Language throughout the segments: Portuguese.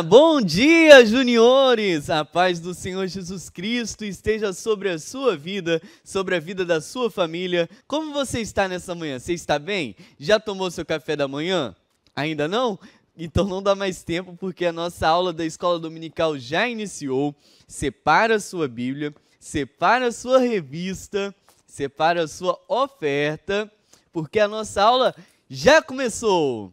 Bom dia, juniores! A paz do Senhor Jesus Cristo esteja sobre a sua vida, sobre a vida da sua família. Como você está nessa manhã? Você está bem? Já tomou seu café da manhã? Ainda não? Então não dá mais tempo, porque a nossa aula da Escola Dominical já iniciou. Separa a sua Bíblia, separa a sua revista, separa a sua oferta, porque a nossa aula já começou!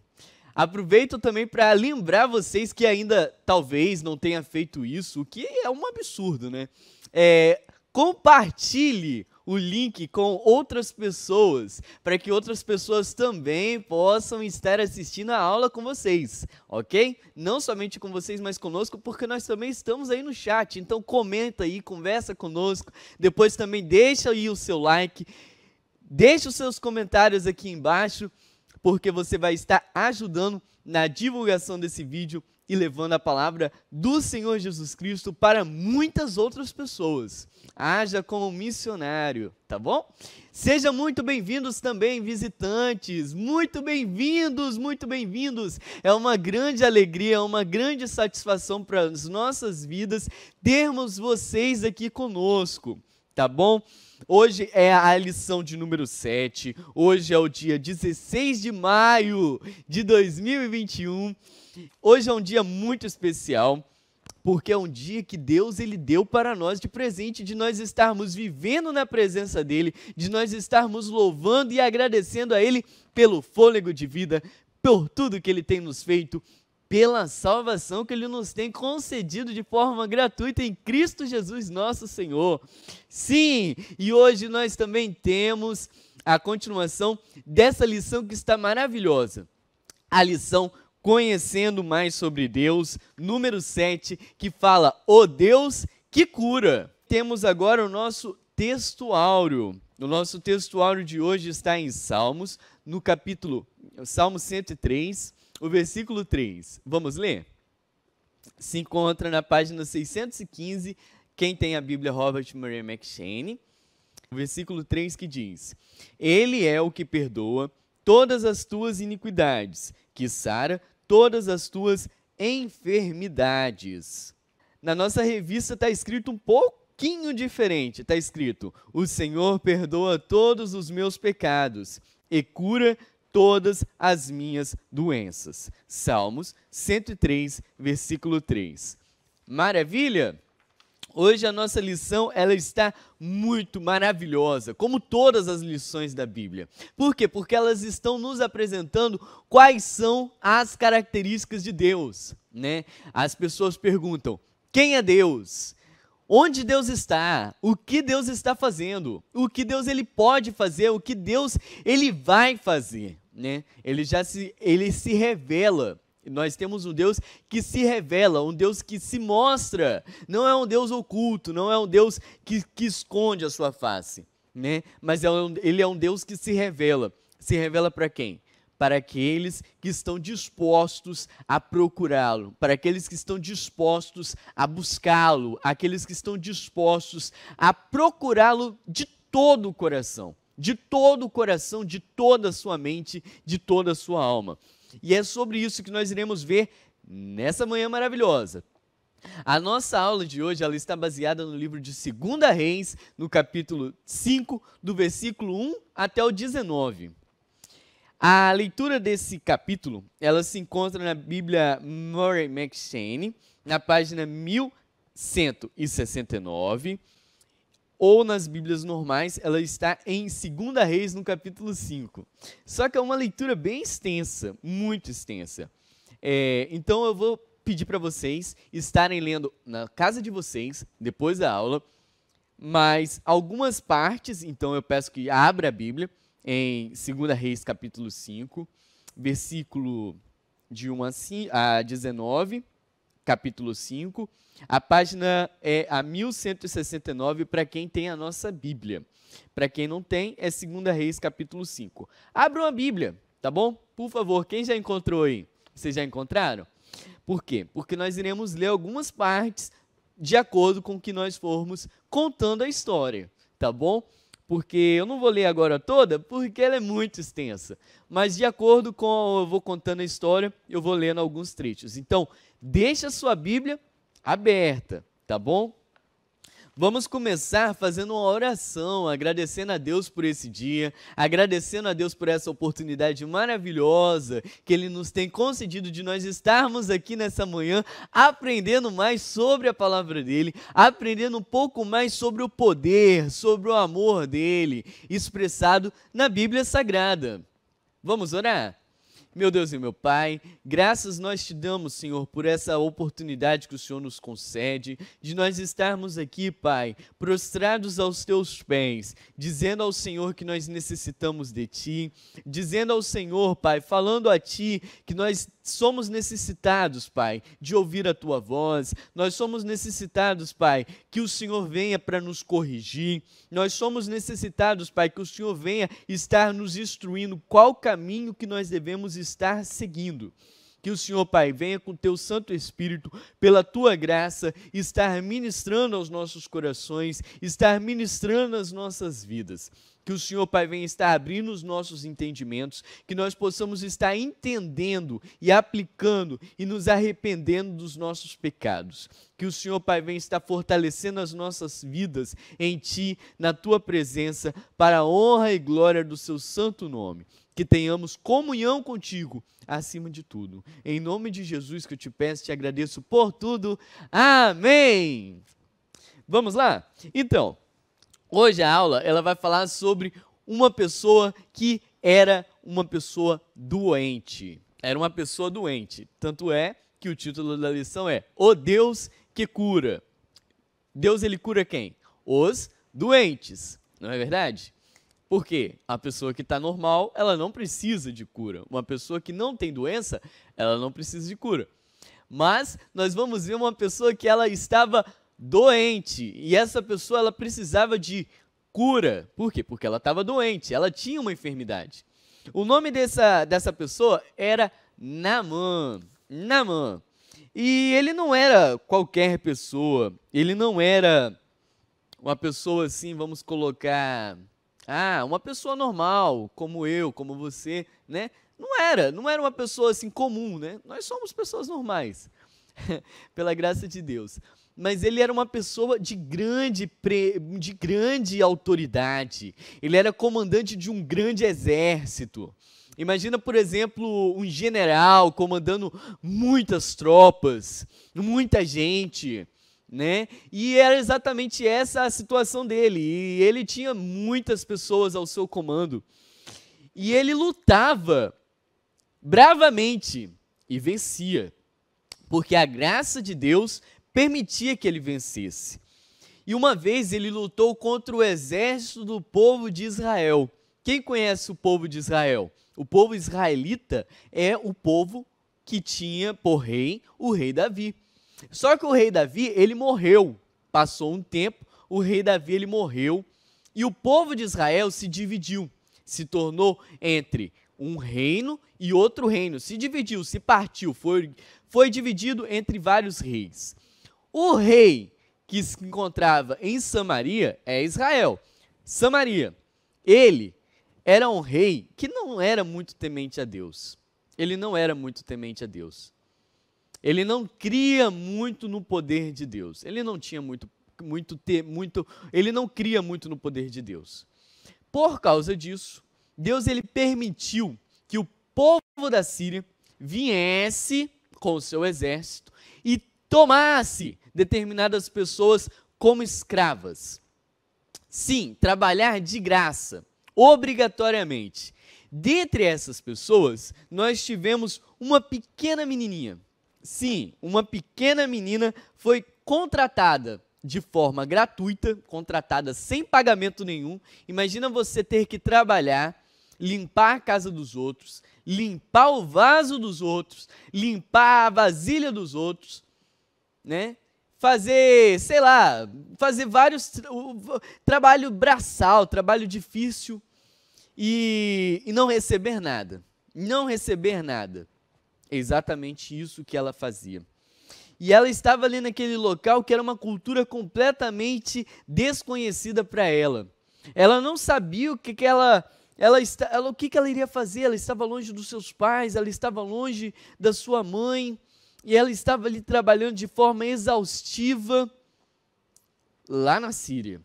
Aproveito também para lembrar vocês que ainda talvez não tenha feito isso, o que é um absurdo, né? Compartilhe o link com outras pessoas, para que outras pessoas também possam estar assistindo a aula com vocês, ok? Não somente com vocês, mas conosco, porque nós também estamos aí no chat, então comenta aí, conversa conosco, depois também deixa aí o seu like, deixa os seus comentários aqui embaixo, porque você vai estar ajudando na divulgação desse vídeo e levando a palavra do Senhor Jesus Cristo para muitas outras pessoas. Haja como missionário, tá bom? Sejam muito bem-vindos também, visitantes, muito bem-vindos, muito bem-vindos. É uma grande alegria, uma grande satisfação para as nossas vidas termos vocês aqui conosco, tá bom? Hoje é a lição de número 7, hoje é o dia 16 de maio de 2021, hoje é um dia muito especial, porque é um dia que Deus ele deu para nós de presente, de nós estarmos vivendo na presença dEle, de nós estarmos louvando e agradecendo a Ele pelo fôlego de vida, por tudo que Ele tem nos feito, pela salvação que Ele nos tem concedido de forma gratuita em Cristo Jesus nosso Senhor. Sim, e hoje nós também temos a continuação dessa lição que está maravilhosa. A lição Conhecendo Mais sobre Deus, número 7, que fala O Deus que Cura. Temos agora o nosso textuário. O nosso textuário de hoje está em Salmos, no capítulo Salmo 103, o versículo 3, vamos ler? Se encontra na página 615, quem tem a Bíblia Robert Murray McCheyne, o versículo 3 que diz: Ele é o que perdoa todas as tuas iniquidades, que sara todas as tuas enfermidades. Na nossa revista está escrito um pouquinho diferente, está escrito: O Senhor perdoa todos os meus pecados e cura todas as minhas doenças. Salmos 103, versículo 3. Maravilha? Hoje a nossa lição ela está muito maravilhosa, como todas as lições da Bíblia. Por quê? Porque elas estão nos apresentando quais são as características de Deus, né? As pessoas perguntam: quem é Deus? Onde Deus está? O que Deus está fazendo? O que Deus ele pode fazer? O que Deus ele vai fazer? Né? Ele se revela. Nós temos um Deus que se revela, um Deus que se mostra. Não é um Deus oculto, não é um Deus que esconde a sua face, né? Mas ele é um Deus que se revela. Se revela para quem? Para aqueles que estão dispostos a procurá-lo, para aqueles que estão dispostos a buscá-lo, aqueles que estão dispostos a procurá-lo de todo o coração. De todo o coração, de toda a sua mente, de toda a sua alma. E é sobre isso que nós iremos ver nessa manhã maravilhosa. A nossa aula de hoje ela está baseada no livro de 2 Reis, no capítulo 5, do versículo 1 até o 19. A leitura desse capítulo, ela se encontra na Bíblia Murray McCheyne, na página 1169, ou nas Bíblias normais, ela está em 2 Reis, no capítulo 5. Só que é uma leitura bem extensa, muito extensa. Então eu vou pedir para vocês estarem lendo na casa de vocês, depois da aula, mas algumas partes, então eu peço que abra a Bíblia, em 2 Reis, capítulo 5, versículo de 1 a 19, capítulo 5, a página é a 1169 para quem tem a nossa Bíblia. Para quem não tem, é 2 Reis, capítulo 5. Abram a Bíblia, tá bom? Por favor, quem já encontrou aí? Vocês já encontraram? Por quê? Porque nós iremos ler algumas partes de acordo com o que nós formos contando a história, tá bom? Porque eu não vou ler agora toda, porque ela é muito extensa. Mas de acordo com eu vou contando a história, eu vou lendo alguns trechos. Então, deixa a sua Bíblia aberta, tá bom? Vamos começar fazendo uma oração, agradecendo a Deus por esse dia, agradecendo a Deus por essa oportunidade maravilhosa que Ele nos tem concedido de nós estarmos aqui nessa manhã, aprendendo mais sobre a palavra dEle, aprendendo um pouco mais sobre o poder, sobre o amor dEle, expressado na Bíblia Sagrada. Vamos orar? Meu Deus e meu Pai, graças nós te damos, Senhor, por essa oportunidade que o Senhor nos concede, de nós estarmos aqui, Pai, prostrados aos teus pés, dizendo ao Senhor que nós necessitamos de Ti, dizendo ao Senhor, Pai, falando a Ti que nós somos necessitados, Pai, de ouvir a Tua voz, nós somos necessitados, Pai, que o Senhor venha para nos corrigir, nós somos necessitados, Pai, que o Senhor venha estar nos instruindo qual caminho que nós devemos estar seguindo. Que o Senhor, Pai, venha com o Teu Santo Espírito, pela Tua graça, estar ministrando aos nossos corações, estar ministrando às nossas vidas. Que o Senhor, Pai, venha estar abrindo os nossos entendimentos, que nós possamos estar entendendo e aplicando e nos arrependendo dos nossos pecados. Que o Senhor, Pai, venha estar fortalecendo as nossas vidas em Ti, na Tua presença, para a honra e glória do Seu santo nome. Que tenhamos comunhão contigo, acima de tudo. Em nome de Jesus que eu te peço, te agradeço por tudo. Amém! Vamos lá? Então, hoje a aula ela vai falar sobre uma pessoa que era uma pessoa doente. Era uma pessoa doente. Tanto é que o título da lição é O Deus que Cura. Deus, ele cura quem? Os doentes. Não é verdade? Por quê? A pessoa que está normal, ela não precisa de cura. Uma pessoa que não tem doença, ela não precisa de cura. Mas nós vamos ver uma pessoa que ela estava doente. E essa pessoa, ela precisava de cura. Por quê? Porque ela estava doente, ela tinha uma enfermidade. O nome dessa pessoa era Naamã. Naamã. E ele não era qualquer pessoa. Ele não era uma pessoa assim, vamos colocar... uma pessoa normal, como eu, como você, né? Não era uma pessoa assim comum, né? Nós somos pessoas normais, pela graça de Deus. Mas ele era uma pessoa de grande autoridade. Ele era comandante de um grande exército. Imagina, por exemplo, um general comandando muitas tropas, muita gente, né? E era exatamente essa a situação dele. E ele tinha muitas pessoas ao seu comando. E ele lutava bravamente e vencia, porque a graça de Deus permitia que ele vencesse. E uma vez ele lutou contra o exército do povo de Israel. Quem conhece o povo de Israel? O povo israelita é o povo que tinha por rei o rei Davi. Só que o rei Davi, ele morreu. Passou um tempo, o rei Davi, ele morreu. E o povo de Israel se dividiu. Se tornou entre um reino e outro reino. Se dividiu, se partiu, foi dividido entre vários reis. O rei que se encontrava em Samaria é Israel. Samaria, ele era um rei que não era muito temente a Deus. Ele não era muito temente a Deus. Ele não cria muito no poder de Deus. Ele não tinha ele não cria muito no poder de Deus. Por causa disso, Deus ele permitiu que o povo da Síria viesse com o seu exército e tomasse determinadas pessoas como escravas. Sim, trabalhar de graça, obrigatoriamente. Dentre essas pessoas, nós tivemos uma pequena menininha. Sim, uma pequena menina foi contratada de forma gratuita, contratada sem pagamento nenhum. Imagina você ter que trabalhar, limpar a casa dos outros, limpar o vaso dos outros, limpar a vasilha dos outros, né? Fazer, sei lá, fazer vários trabalho braçal, trabalho difícil e não receber nada. Não receber nada. É exatamente isso que ela fazia. E ela estava ali naquele local que era uma cultura completamente desconhecida para ela. Ela não sabia o que ela iria fazer. Ela estava longe dos seus pais, ela estava longe da sua mãe. e ela estava ali trabalhando de forma exaustiva lá na Síria.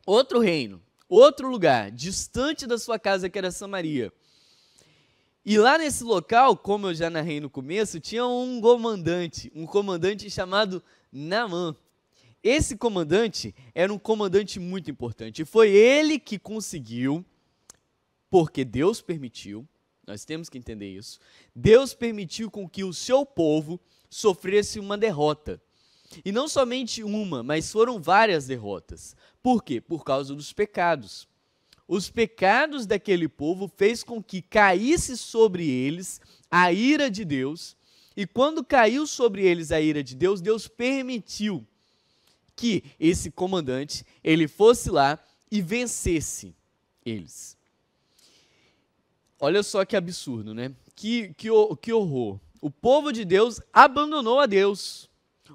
Outro reino, outro lugar, distante da sua casa, que era Samaria. E lá nesse local, como eu já narrei no começo, tinha um comandante chamado Naamã. Esse comandante era um comandante muito importante. E foi ele que conseguiu, porque Deus permitiu, nós temos que entender isso, Deus permitiu com que o seu povo sofresse uma derrota. E não somente uma, mas foram várias derrotas. Por quê? Por causa dos pecados. Os pecados daquele povo fez com que caísse sobre eles a ira de Deus, e quando caiu sobre eles a ira de Deus, Deus permitiu que esse comandante, ele fosse lá e vencesse eles. Olha só que absurdo, né? Que horror. O povo de Deus abandonou a Deus.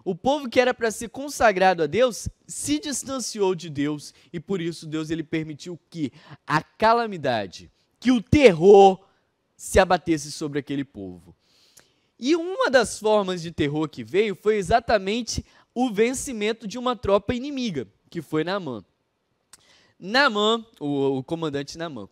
O povo que era para ser consagrado a Deus se distanciou de Deus, e por isso Deus ele permitiu que a calamidade, que o terror se abatesse sobre aquele povo. E uma das formas de terror que veio foi exatamente o vencimento de uma tropa inimiga, que foi Naamã. Naamã, o comandante Naamã,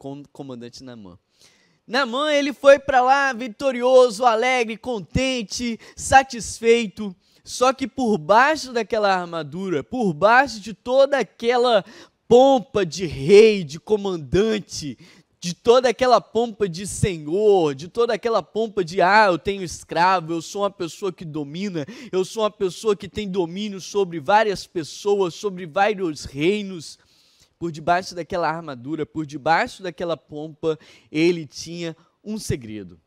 Naamã, ele foi para lá vitorioso, alegre, contente, satisfeito. Só que por baixo daquela armadura, por baixo de toda aquela pompa de rei, de comandante, de toda aquela pompa de senhor, de toda aquela pompa de, eu tenho escravo, eu sou uma pessoa que domina, eu sou uma pessoa que tem domínio sobre várias pessoas, sobre vários reinos. Por debaixo daquela armadura, por debaixo daquela pompa, ele tinha um segredo.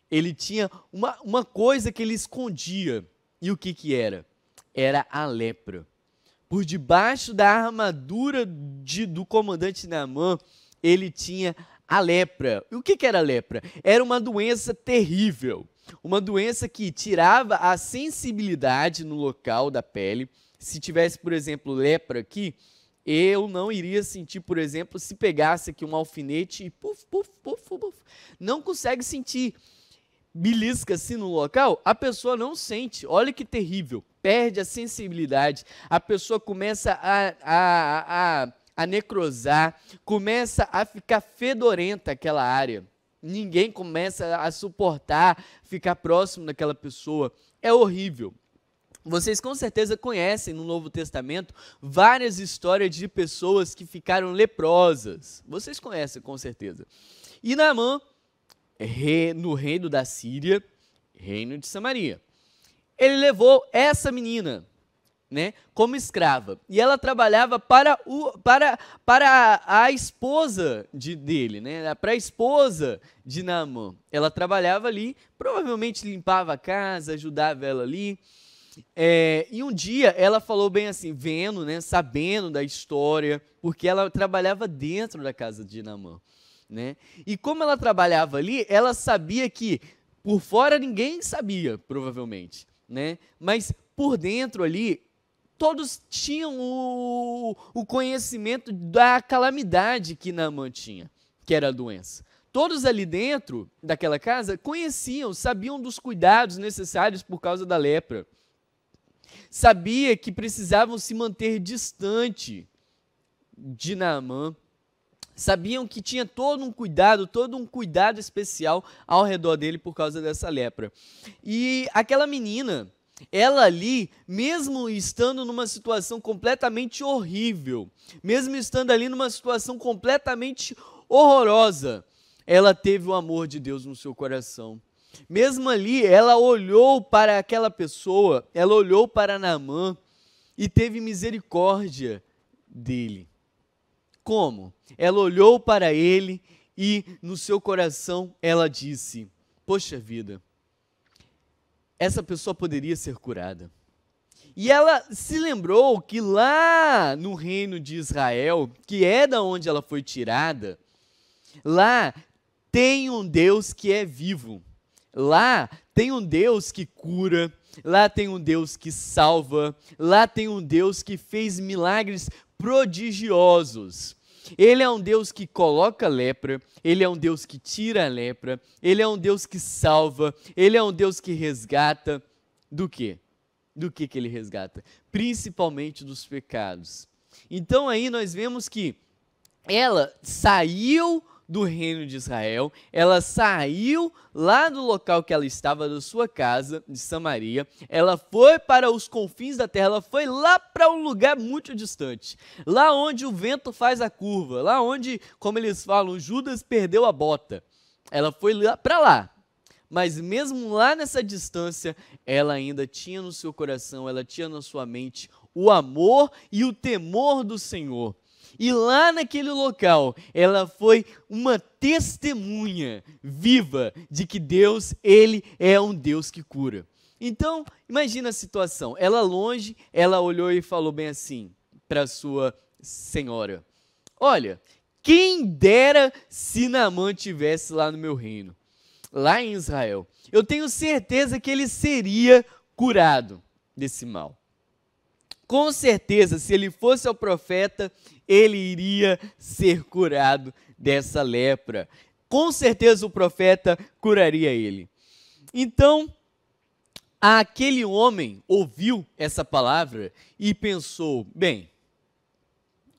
Ele tinha uma coisa que ele escondia. E o que era? Era a lepra. Por debaixo da armadura do comandante Naamã, ele tinha a lepra. E o que era a lepra? Era uma doença terrível. Uma doença que tirava a sensibilidade no local da pele. Se tivesse, por exemplo, lepra aqui, eu não iria sentir, por exemplo, se pegasse aqui um alfinete e puf, puf, puf, puf, não consegue sentir. Belisca assim no local, a pessoa não sente. Olha que terrível, perde a sensibilidade, a pessoa começa a necrosar, começa a ficar fedorenta aquela área. Ninguém começa a suportar ficar próximo daquela pessoa. É horrível. Vocês com certeza conhecem no Novo Testamento várias histórias de pessoas que ficaram leprosas. Vocês conhecem com certeza. E Naamã, no reino da Síria, reino de Samaria, ele levou essa menina, né, como escrava, e ela trabalhava para a esposa dele, né, para a esposa de Naamã. Ela trabalhava ali, provavelmente limpava a casa, ajudava ela ali. E um dia ela falou bem assim, vendo, né, sabendo da história, porque ela trabalhava dentro da casa de Naamã. Né? E como ela trabalhava ali, ela sabia que por fora ninguém sabia, provavelmente, né? Mas por dentro ali, todos tinham o conhecimento da calamidade que Naamã tinha, que era a doença. Todos ali dentro daquela casa conheciam, sabiam dos cuidados necessários por causa da lepra. Sabia que precisavam se manter distante de Naamã. Sabiam que tinha todo um cuidado especial ao redor dele por causa dessa lepra. E aquela menina, ela ali, mesmo estando numa situação completamente horrível, mesmo estando ali numa situação completamente horrorosa, ela teve o amor de Deus no seu coração. Mesmo ali, ela olhou para aquela pessoa, ela olhou para Naamã e teve misericórdia dele. Como? Ela olhou para ele e no seu coração ela disse, poxa vida, essa pessoa poderia ser curada. E ela se lembrou que lá no reino de Israel, que é da onde ela foi tirada, lá tem um Deus que é vivo. Lá tem um Deus que cura, lá tem um Deus que salva, lá tem um Deus que fez milagres prodigiosos. Ele é um Deus que coloca lepra, ele é um Deus que tira a lepra, ele é um Deus que salva, ele é um Deus que resgata. Do quê? Do que ele resgata? Principalmente dos pecados. Então aí nós vemos que ela saiu do reino de Israel, ela saiu lá do local que ela estava, da sua casa, de Samaria, ela foi para os confins da terra, ela foi lá para um lugar muito distante, lá onde o vento faz a curva, lá onde, como eles falam, Judas perdeu a bota, ela foi lá para lá. Mas mesmo lá nessa distância, ela ainda tinha no seu coração, ela tinha na sua mente o amor e o temor do Senhor. E lá naquele local, ela foi uma testemunha viva de que Deus, Ele é um Deus que cura. Então, imagina a situação. Ela longe, ela olhou e falou bem assim para sua senhora: olha, quem dera se Naamã estivesse lá no meu reino, lá em Israel. Eu tenho certeza que ele seria curado desse mal. Com certeza, se ele fosse ao profeta, ele iria ser curado dessa lepra. Com certeza o profeta curaria ele. Então, aquele homem ouviu essa palavra e pensou: bem,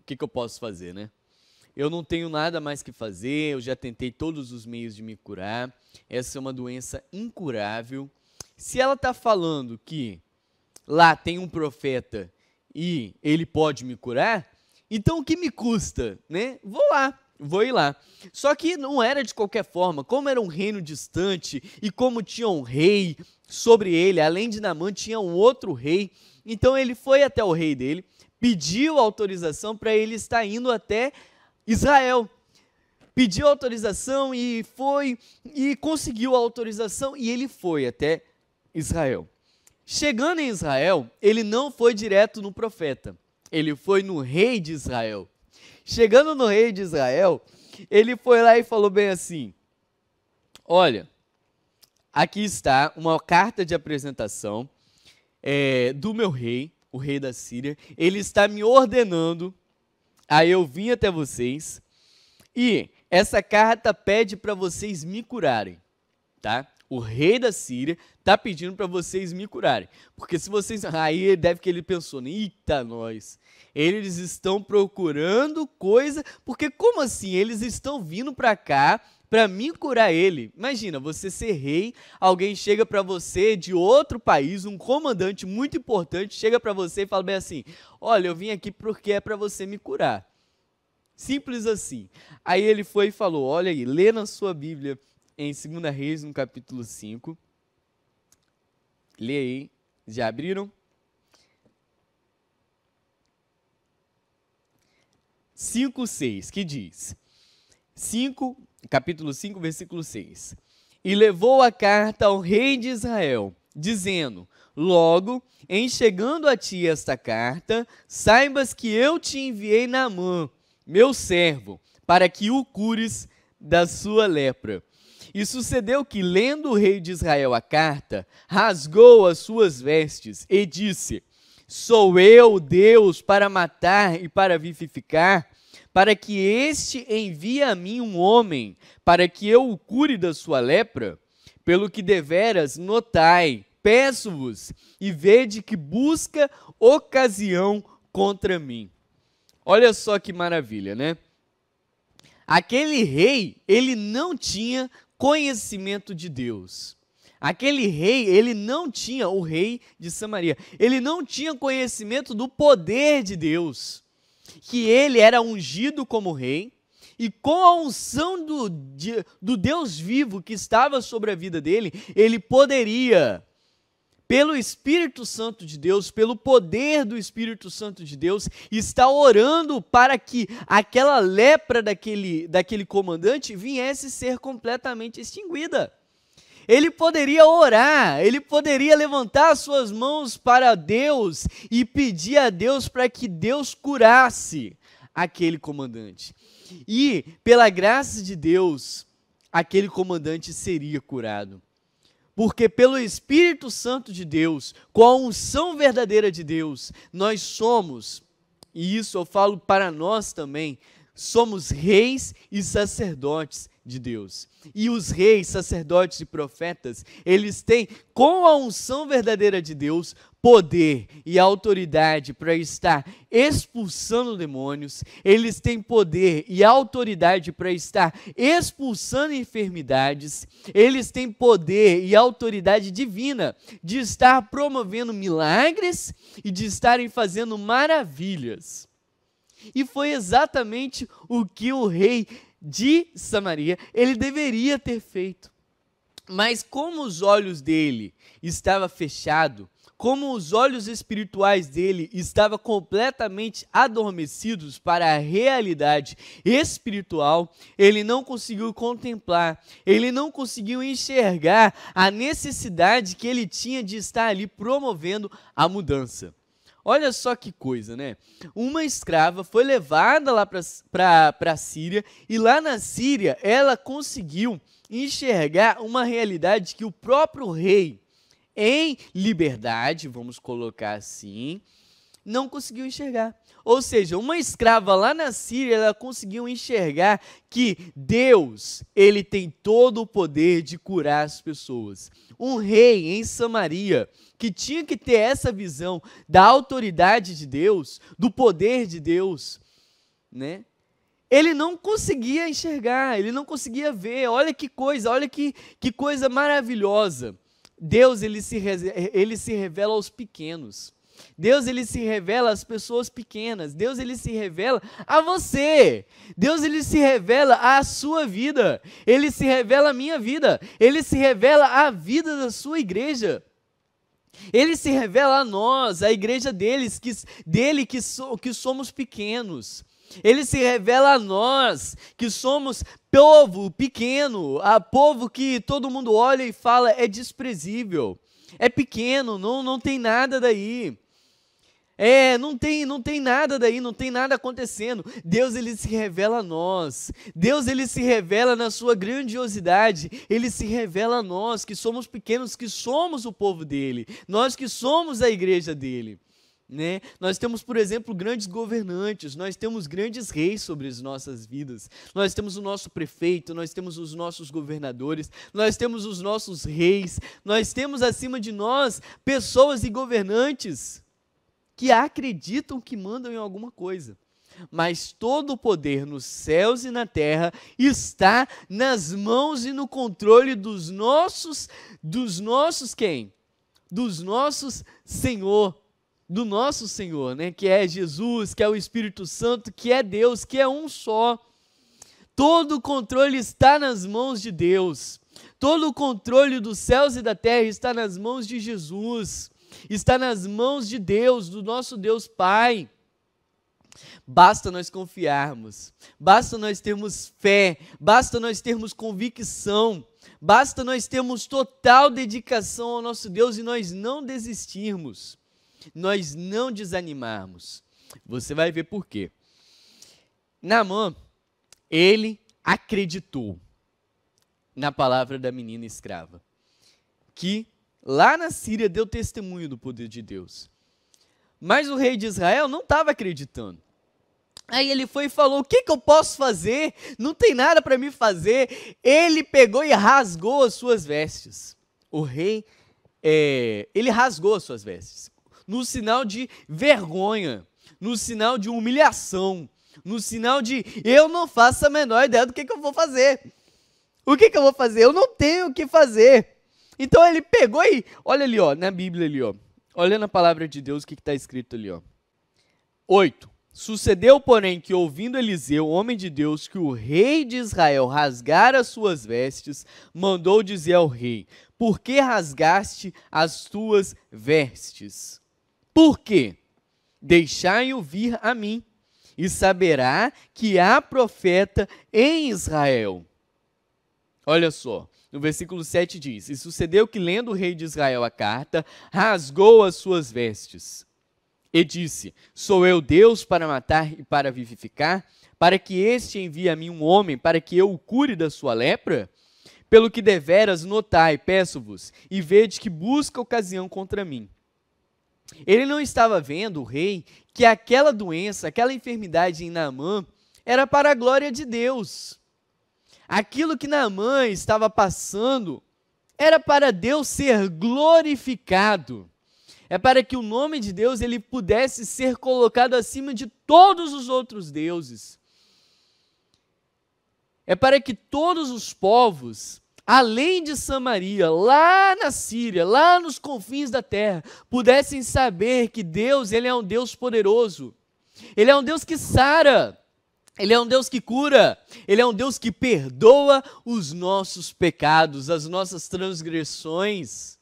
o que eu posso fazer, né? Eu não tenho nada mais que fazer, eu já tentei todos os meios de me curar, essa é uma doença incurável. Se ela está falando que lá tem um profeta e ele pode me curar, então o que me custa, né? Vou ir lá. Só que não era de qualquer forma, como era um reino distante e como tinha um rei sobre ele, além de Naamã tinha um outro rei, então ele foi até o rei dele, pediu autorização para ele estar indo até Israel. Pediu autorização e foi, e conseguiu a autorização e ele foi até Israel. Chegando em Israel, ele não foi direto no profeta, ele foi no rei de Israel. Chegando no rei de Israel, ele foi lá e falou bem assim: olha, aqui está uma carta de apresentação do meu rei, o rei da Síria, ele está me ordenando a eu vir até vocês, e essa carta pede para vocês me curarem, tá? O rei da Síria está pedindo para vocês me curarem. Porque se vocês... Aí deve que ele pensou: eita, nós. Eles estão procurando coisa... Porque como assim? Eles estão vindo para cá para me curar ele. Imagina, você ser rei, alguém chega para você de outro país, um comandante muito importante, chega para você e fala bem assim: olha, eu vim aqui porque é para você me curar. Simples assim. Aí ele foi e falou: olha aí, lê na sua Bíblia, em 2 Reis, no capítulo 5. Lê aí. Já abriram? 5:6, que diz? Capítulo 5, versículo 6. E levou a carta ao rei de Israel, dizendo: logo, em chegando a ti esta carta, saibas que eu te enviei Naamã, meu servo, para que o cures da sua lepra. E sucedeu que, lendo o rei de Israel a carta, rasgou as suas vestes e disse: sou eu Deus para matar e para vivificar, para que este envie a mim um homem, para que eu o cure da sua lepra? Pelo que deveras notai, peço-vos, e vede que busca ocasião contra mim. Olha só que maravilha, né? Aquele rei, ele não tinha conhecimento de Deus. Aquele rei, ele não tinha, o rei de Samaria, ele não tinha conhecimento do poder de Deus, que ele era ungido como rei, e com a unção do Deus vivo que estava sobre a vida dele, ele poderia, pelo Espírito Santo de Deus, pelo poder do Espírito Santo de Deus, está orando para que aquela lepra daquele comandante viesse ser completamente extinguida. Ele poderia orar, ele poderia levantar as suas mãos para Deus e pedir a Deus para que Deus curasse aquele comandante. E, pela graça de Deus, aquele comandante seria curado. Porque pelo Espírito Santo de Deus, com a unção verdadeira de Deus, nós somos, e isso eu falo para nós também, somos reis e sacerdotes de Deus. E os reis, sacerdotes e profetas, eles têm, com a unção verdadeira de Deus, poder e autoridade para estar expulsando demônios, eles têm poder e autoridade para estar expulsando enfermidades, eles têm poder e autoridade divina de estar promovendo milagres e de estarem fazendo maravilhas. E foi exatamente o que o rei de Samaria, ele deveria ter feito. Mas como os olhos dele estavam fechados, como os olhos espirituais dele estavam completamente adormecidos para a realidade espiritual, ele não conseguiu contemplar, ele não conseguiu enxergar a necessidade que ele tinha de estar ali promovendo a mudança. Olha só que coisa, né? Uma escrava foi levada lá para a Síria, e lá na Síria ela conseguiu enxergar uma realidade que o próprio rei, em liberdade, vamos colocar assim, não conseguiu enxergar. Ou seja, uma escrava lá na Síria, ela conseguiu enxergar que Deus, ele tem todo o poder de curar as pessoas. Um rei em Samaria, que tinha que ter essa visão da autoridade de Deus, do poder de Deus, né? Ele não conseguia enxergar, ele não conseguia ver. Olha que coisa coisa maravilhosa. Deus, ele se revela aos pequenos. Deus, ele se revela às pessoas pequenas. Deus, ele se revela a você. Deus, ele se revela à sua vida. Ele se revela à minha vida. Ele se revela à vida da sua igreja. Ele se revela a nós, a igreja que somos pequenos. Ele se revela a nós, que somos povo pequeno, a povo que todo mundo olha e fala é desprezível, é pequeno, não tem nada daí. Não tem nada daí, não tem nada acontecendo. Deus, ele se revela a nós. Deus, ele se revela na sua grandiosidade. Ele se revela a nós, que somos pequenos, que somos o povo dele. Nós que somos a igreja dele. Né? Nós temos, por exemplo, grandes governantes, nós temos grandes reis sobre as nossas vidas, nós temos o nosso prefeito, nós temos os nossos governadores, nós temos os nossos reis, nós temos acima de nós pessoas e governantes que acreditam que mandam em alguma coisa. Mas todo o poder nos céus e na terra está nas mãos e no controle dos nossos quem? Dos nossos Senhor. Do nosso Senhor, né? Que é Jesus, que é o Espírito Santo, que é Deus, que é um só. Todo o controle está nas mãos de Deus. Todo o controle dos céus e da terra está nas mãos de Jesus. Está nas mãos de Deus, do nosso Deus Pai. Basta nós confiarmos, basta nós termos fé, basta nós termos convicção, basta nós termos total dedicação ao nosso Deus e nós não desistirmos. Nós não desanimarmos. Você vai ver por quê. Naamã, ele acreditou na palavra da menina escrava, que lá na Síria deu testemunho do poder de Deus. Mas o rei de Israel não estava acreditando. Aí ele foi e falou, o que eu posso fazer? Não tem nada para me fazer. Ele pegou e rasgou as suas vestes. O rei, ele rasgou as suas vestes. No sinal de vergonha, no sinal de humilhação, no sinal de eu não faço a menor ideia do que eu vou fazer. O que eu vou fazer? Eu não tenho o que fazer. Então ele pegou e, olha ali, ó, na Bíblia ali, ó, olha na palavra de Deus o que está escrito ali, ó. 8. Sucedeu, porém, que ouvindo Eliseu, homem de Deus, que o rei de Israel rasgara as suas vestes, mandou dizer ao rei, por que rasgaste as tuas vestes? Por quê? Deixai-o vir a mim, e saberá que há profeta em Israel. Olha só, no versículo 7 diz, e sucedeu que, lendo o rei de Israel a carta, rasgou as suas vestes, e disse, sou eu Deus para matar e para vivificar, para que este envie a mim um homem, para que eu o cure da sua lepra? Pelo que deveras notai, peço-vos, e vede que busca ocasião contra mim. Ele não estava vendo, o rei, que aquela doença, aquela enfermidade em Naamã era para a glória de Deus. Aquilo que Naamã estava passando era para Deus ser glorificado. É para que o nome de Deus ele pudesse ser colocado acima de todos os outros deuses. É para que todos os povos, além de Samaria, lá na Síria, lá nos confins da terra, pudessem saber que Deus, ele é um Deus poderoso. Ele é um Deus que sara. Ele é um Deus que cura. Ele é um Deus que perdoa os nossos pecados, as nossas transgressões.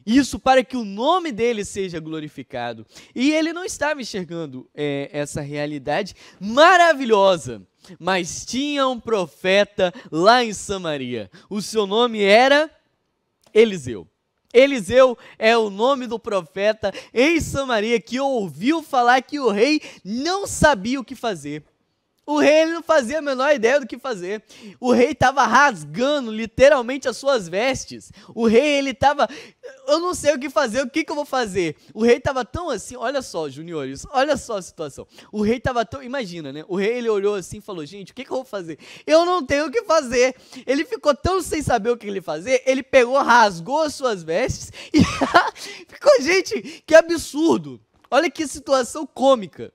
Isso para que o nome dele seja glorificado. E ele não estava enxergando essa realidade maravilhosa. Mas tinha um profeta lá em Samaria. O seu nome era Eliseu. Eliseu é o nome do profeta em Samaria que ouviu falar que o rei não sabia o que fazer. O rei ele não fazia a menor ideia do que fazer. O rei estava rasgando literalmente as suas vestes. O rei ele estava, eu não sei o que fazer, o que eu vou fazer? O rei estava tão assim, olha só, juniores, olha só a situação. O rei estava tão, imagina, né? O rei ele olhou assim e falou, gente, o que eu vou fazer? Eu não tenho o que fazer. Ele ficou tão sem saber o que ele fazer, ele pegou, rasgou as suas vestes e ficou, gente, que absurdo. Olha que situação cômica.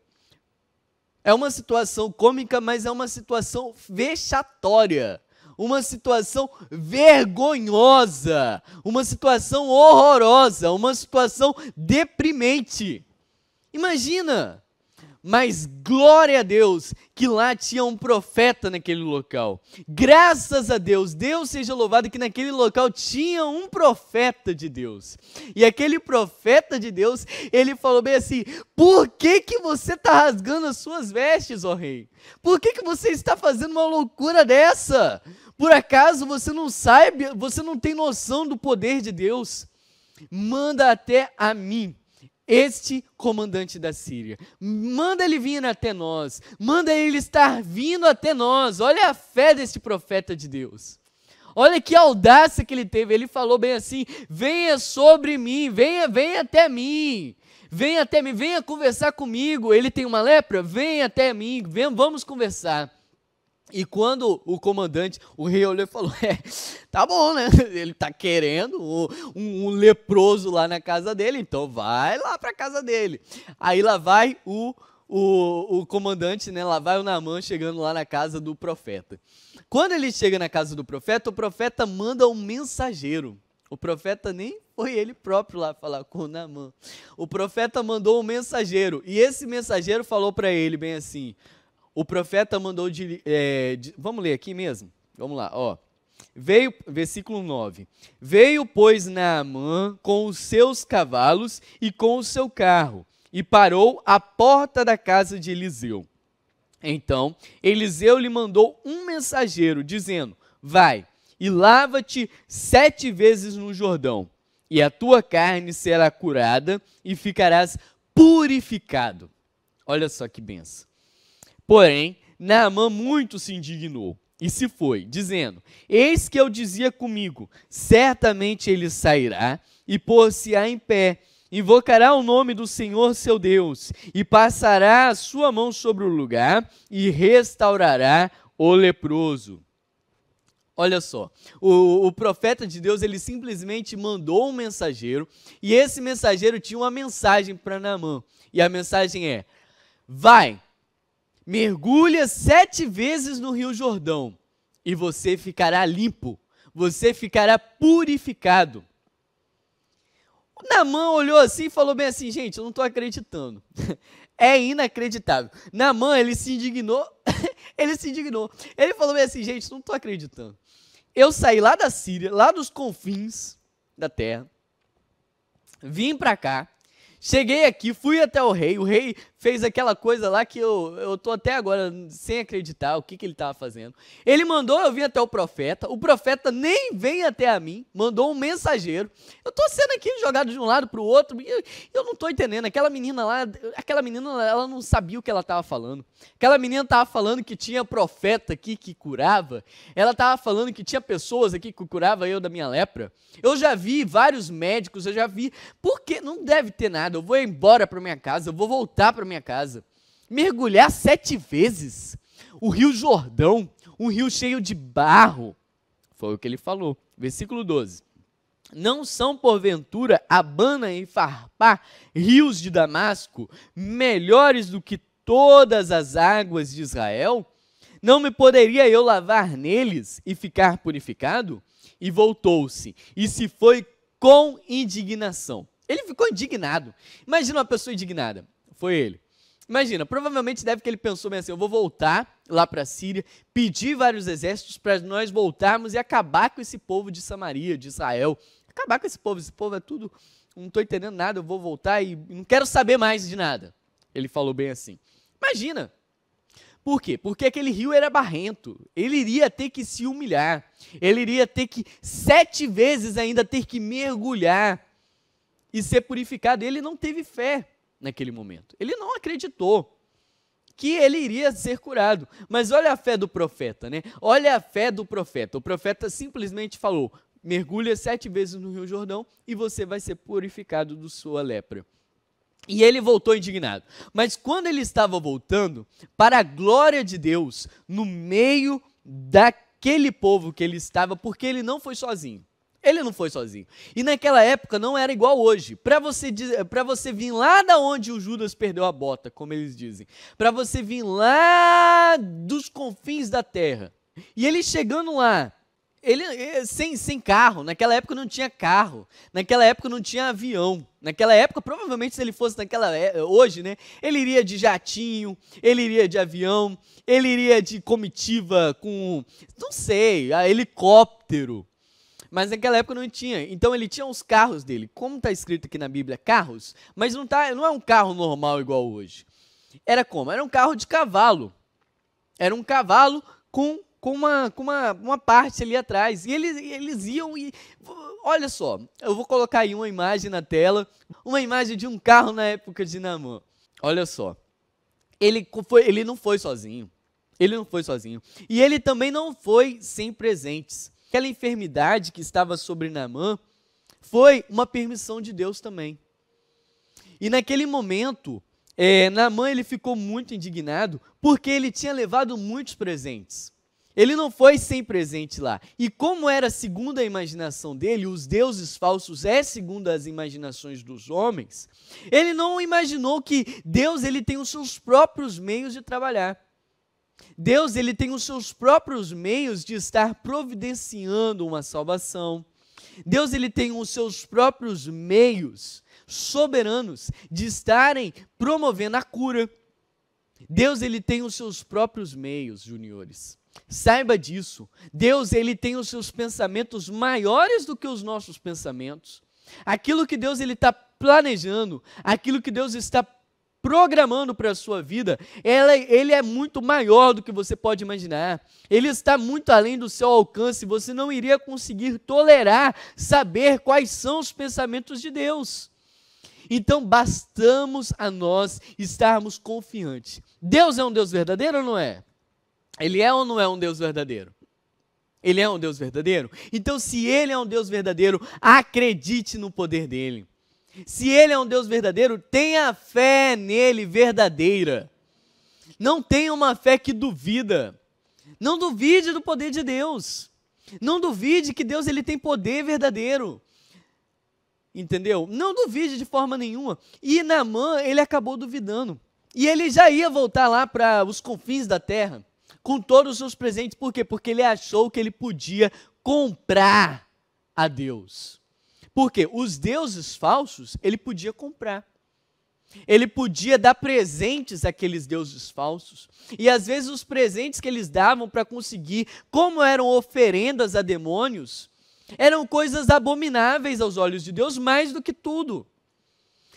É uma situação cômica, mas é uma situação vexatória, uma situação vergonhosa, uma situação horrorosa, uma situação deprimente. Imagina! Mas glória a Deus que lá tinha um profeta naquele local. Graças a Deus, Deus seja louvado que naquele local tinha um profeta de Deus. E aquele profeta de Deus, ele falou bem assim, por que você está rasgando as suas vestes, ó rei? Por que você está fazendo uma loucura dessa? Por acaso você não sabe, você não tem noção do poder de Deus? Manda até a mim este comandante da Síria, manda ele vir até nós, manda ele estar vindo até nós. Olha a fé deste profeta de Deus, olha que audácia que ele teve. Ele falou bem assim, venha sobre mim, venha até mim, venha conversar comigo. Ele tem uma lepra? Venha até mim, vamos conversar. E quando o comandante, o rei olhou e falou, tá bom, né? Ele tá querendo um leproso lá na casa dele, então vai lá para a casa dele. Aí lá vai o comandante, né? Lá vai o Naamã chegando lá na casa do profeta. Quando ele chega na casa do profeta, o profeta manda um mensageiro. O profeta nem foi ele próprio lá falar com o Naamã. O profeta mandou um mensageiro, e esse mensageiro falou para ele bem assim, o profeta mandou vamos ler aqui mesmo? Vamos lá, ó. Veio, versículo 9. Veio, pois, Naamã com os seus cavalos e com o seu carro, e parou à porta da casa de Eliseu. Então, Eliseu lhe mandou um mensageiro, dizendo, vai, e lava-te 7 vezes no Jordão, e a tua carne será curada, e ficarás purificado. Olha só que benção. Porém, Naamã muito se indignou e se foi, dizendo, eis que eu dizia comigo, certamente ele sairá e pôr-se-á em pé, invocará o nome do Senhor seu Deus, e passará a sua mão sobre o lugar e restaurará o leproso. Olha só, o profeta de Deus, ele simplesmente mandou um mensageiro, e esse mensageiro tinha uma mensagem para Naamã, e a mensagem é, vai, mergulha 7 vezes no Rio Jordão e você ficará limpo, você ficará purificado. O Naamã olhou assim e falou bem assim, gente, eu não estou acreditando, é inacreditável. Naamã, ele se indignou, ele falou bem assim, gente, não estou acreditando. Eu saí lá da Síria, lá dos confins da terra, vim para cá, cheguei aqui, fui até o rei fez aquela coisa lá que eu tô até agora sem acreditar o que ele estava fazendo. Ele mandou eu vir até o profeta nem vem até a mim, mandou um mensageiro. Eu tô sendo aqui jogado de um lado para o outro, eu não tô entendendo. Aquela menina lá, ela não sabia o que ela estava falando. Aquela menina estava falando que tinha profeta aqui que curava, ela estava falando que tinha pessoas aqui que curava eu da minha lepra. Eu já vi vários médicos, por que não deve ter nada, eu vou embora para minha casa, eu vou voltar para minha casa. Mergulhar 7 vezes? O rio Jordão, um rio cheio de barro. Foi o que ele falou. Versículo 12. Não são, porventura, Abana e Farpá, rios de Damasco, melhores do que todas as águas de Israel? Não me poderia eu lavar neles e ficar purificado? E voltou-se, e se foi com indignação. Ele ficou indignado. Imagina uma pessoa indignada. Foi ele. Imagina, provavelmente deve que ele pensou bem assim, eu vou voltar lá para a Síria, pedir vários exércitos para nós voltarmos e acabar com esse povo de Samaria, de Israel. Acabar com esse povo é tudo, não estou entendendo nada, eu vou voltar e não quero saber mais de nada. Ele falou bem assim. Imagina. Por quê? Porque aquele rio era barrento, ele iria ter que se humilhar, ele iria ter que 7 vezes ainda ter que mergulhar e ser purificado. Ele não teve fé naquele momento, ele não acreditou que ele iria ser curado. Mas olha a fé do profeta, né? Olha a fé do profeta. O profeta simplesmente falou, mergulha 7 vezes no Rio Jordão e você vai ser purificado da sua lepra. E ele voltou indignado. Mas quando ele estava voltando, para a glória de Deus, no meio daquele povo que ele estava, porque ele não foi sozinho. Ele não foi sozinho. E naquela época não era igual hoje. Para você vir lá da onde o Judas perdeu a bota, como eles dizem. Para você vir lá dos confins da terra. E ele chegando lá, sem carro, naquela época não tinha carro, naquela época não tinha avião, naquela época, provavelmente se ele fosse hoje, né, ele iria de jatinho, ele iria de avião, ele iria de comitiva com, não sei, helicóptero, mas naquela época não tinha, então ele tinha os carros dele, como está escrito aqui na Bíblia, carros, mas não é um carro normal igual hoje, era como? Era um carro de cavalo, era um cavalo com uma parte ali atrás, e eles iam e, olha só, eu vou colocar aí uma imagem na tela, uma imagem de um carro na época de Naamã, olha só, ele não foi sozinho, e ele também não foi sem presentes, aquela enfermidade que estava sobre Naamã, foi uma permissão de Deus também, e naquele momento, Naamã ele ficou muito indignado, porque ele tinha levado muitos presentes. Ele não foi sem presente lá. E como era segundo a imaginação dele, os deuses falsos segundo as imaginações dos homens, ele não imaginou que Deus ele tem os seus próprios meios de trabalhar. Deus ele tem os seus próprios meios de estar providenciando uma salvação. Deus ele tem os seus próprios meios soberanos de estarem promovendo a cura. Deus ele tem os seus próprios meios, juniores. Saiba disso. Deus ele tem os seus pensamentos maiores do que os nossos pensamentos. Aquilo que Deus ele está planejando, aquilo que Deus está programando para a sua vida, ele é muito maior do que você pode imaginar. Ele está muito além do seu alcance. Você não iria conseguir tolerar, saber quais são os pensamentos de Deus. Então, bastamos a nós estarmos confiantes. Deus é um Deus verdadeiro ou não é? Ele é ou não é um Deus verdadeiro? Ele é um Deus verdadeiro? Então, se Ele é um Deus verdadeiro, acredite no poder dEle. Se Ele é um Deus verdadeiro, tenha fé nele verdadeira. Não tenha uma fé que duvida. Não duvide do poder de Deus. Não duvide que Deus ele tem poder verdadeiro. Entendeu? Não duvide de forma nenhuma. E Naamã, ele acabou duvidando. E ele já ia voltar lá para os confins da terra, com todos os seus presentes. Por quê? Porque ele achou que ele podia comprar a Deus. Por quê? Os deuses falsos, ele podia comprar. Ele podia dar presentes àqueles deuses falsos. E às vezes os presentes que eles davam para conseguir, como eram oferendas a demônios, eram coisas abomináveis aos olhos de Deus, mais do que tudo.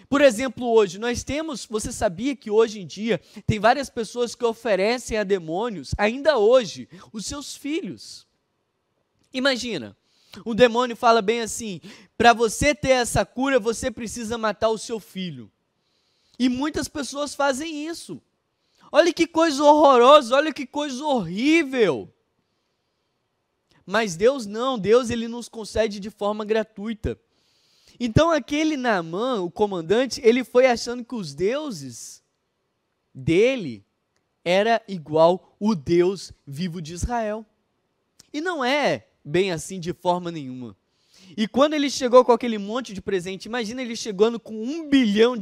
Por exemplo, hoje nós temos, você sabia que hoje em dia tem várias pessoas que oferecem a demônios, ainda hoje, os seus filhos. Imagina, o demônio fala bem assim, para você ter essa cura, você precisa matar o seu filho. E muitas pessoas fazem isso. Olha que coisa horrorosa, olha que coisa horrível. Mas Deus não, Deus ele nos concede de forma gratuita. Então aquele Naamã, o comandante, ele foi achando que os deuses dele era igual o Deus vivo de Israel. E não é bem assim de forma nenhuma. E quando ele chegou com aquele monte de presente, imagina ele chegando com R$1 bilhão.